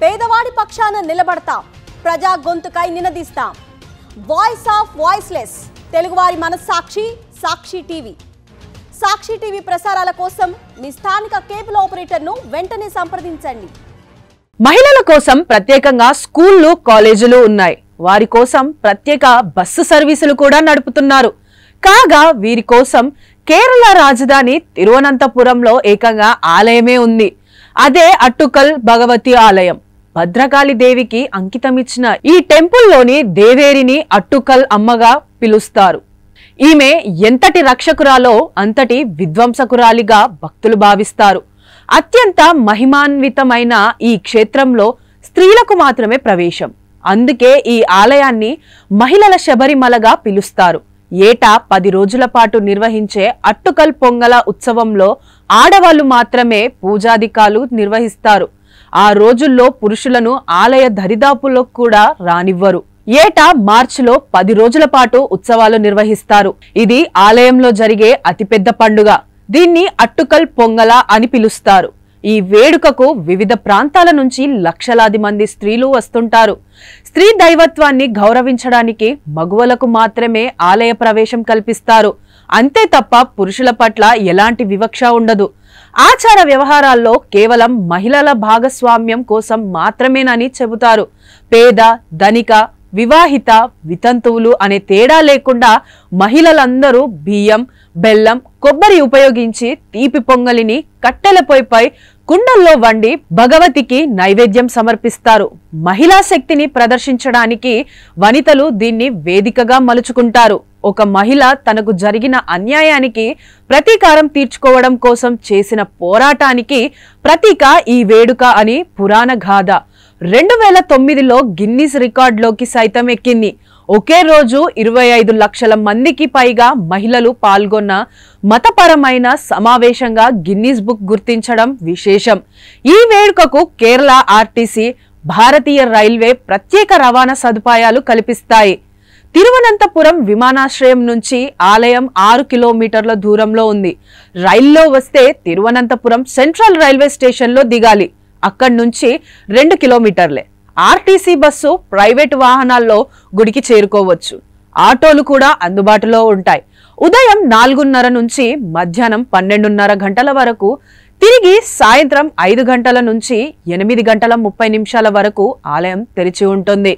పేదవాడి పక్షాన నిలబడతాం, ప్రజా గొంతుకై నినదిస్తాం. వాయిస్ ఆఫ్ వాయిస్లెస్, తెలుగువారి మనస్సాక్షి సాక్షి టీవీ. సాక్షి టీవీ ప్రసారాల కోసం మీ స్థానిక కేబుల్ ఆపరేటర్ను వెంటనే సంప్రదించండి. మహిళల కోసం ప్రత్యేకంగా స్కూళ్లు, కాలేజీలు ఉన్నాయి. వారి కోసం ప్రత్యేక బస్సు సర్వీసులు కూడా నడుపుతున్నారు. కాగా వీరి కోసం కేరళ రాజధాని తిరువనంతపురంలో ఏకంగా ఆలయమే ఉంది. అదే అట్టుకల్ భగవతి ఆలయం. భద్రకాళి దేవికి అంకితమిచ్చిన ఈ టెంపుల్లోని దేవేరిని అట్టుకల్ అమ్మగా పిలుస్తారు. ఈమె ఎంతటి రక్షకురాలో అంతటి విధ్వంసకురాలిగా భక్తులు భావిస్తారు. అత్యంత మహిమాన్వితమైన ఈ క్షేత్రంలో స్త్రీలకు మాత్రమే ప్రవేశం. అందుకే ఈ ఆలయాన్ని మహిళల శబరిమలగా పిలుస్తారు. ఏటా 10 రోజుల పాటు నిర్వహించే అట్టుకల్ పొంగల ఉత్సవంలో ఆడవాళ్లు మాత్రమే పూజాధికాలు నిర్వహిస్తారు. ఆ రోజుల్లో పురుషులను ఆలయ దరిదాపులో కూడా రానివ్వరు. ఏటా మార్చిలో 10 రోజుల పాటు ఉత్సవాలు నిర్వహిస్తారు. ఇది ఆలయంలో జరిగే అతిపెద్ద పండుగ. దీన్ని అట్టుకల్ పొంగల అని పిలుస్తారు. ఈ వేడుకకు వివిధ ప్రాంతాల నుంచి లక్షలాది మంది స్త్రీలు వస్తుంటారు. స్త్రీ దైవత్వాన్ని గౌరవించడానికి మగువలకు మాత్రమే ఆలయ ప్రవేశం కల్పిస్తారు. అంతే తప్ప పురుషుల పట్ల ఎలాంటి వివక్ష ఉండదు. ఆచార వ్యవహారాల్లో కేవలం మహిళల భాగస్వామ్యం కోసం మాత్రమేనని చెబుతారు. పేద, ధనిక, వివాహిత, వితంతువులు అనే తేడా లేకుండా మహిళలందరూ బియ్యం, బెల్లం, కొబ్బరి ఉపయోగించి తీపి పొంగలిని కట్టెల పొయ్యిపై కుండల్లో వండి భగవతికి నైవేద్యం సమర్పిస్తారు. మహిళా శక్తిని ప్రదర్శించడానికి వనితలు దీన్ని వేదికగా మలుచుకుంటారు. ఒక మహిళ తనకు జరిగిన అన్యాయానికి ప్రతీకారం తీర్చుకోవడం కోసం చేసిన పోరాటానికి ప్రతీక ఈ వేడుక అని పురాణ గాథ. 2009లో గిన్నిస్ రికార్డులోకి సైతం ఎక్కింది. ఒకే రోజు 25 లక్షల మందికి పైగా మహిళలు పాల్గొన్న మతపరమైన సమావేశంగా గిన్నిస్ బుక్ గుర్తించడం విశేషం. ఈ వేడుకకు కేరళ ఆర్టీసీ, భారతీయ రైల్వే ప్రత్యేక రవాణా సదుపాయాలు కల్పిస్తాయి. తిరువనంతపురం విమానాశ్రయం నుంచి ఆలయం 6 కిలోమీటర్ల దూరంలో ఉంది. రైల్లో వస్తే తిరువనంతపురం సెంట్రల్ రైల్వే స్టేషన్లో దిగాలి. అక్కడి నుంచి 2 కిలోమీటర్లే. ఆర్టీసీ బస్సు, ప్రైవేటు వాహనాల్లో గుడికి చేరుకోవచ్చు. ఆటోలు కూడా అందుబాటులో ఉంటాయి. ఉదయం 4:30 నుంచి మధ్యాహ్నం 12:30 గంటల వరకు, తిరిగి సాయంత్రం 5 గంటల నుంచి 8:30 వరకు ఆలయం తెరిచి ఉంటుంది.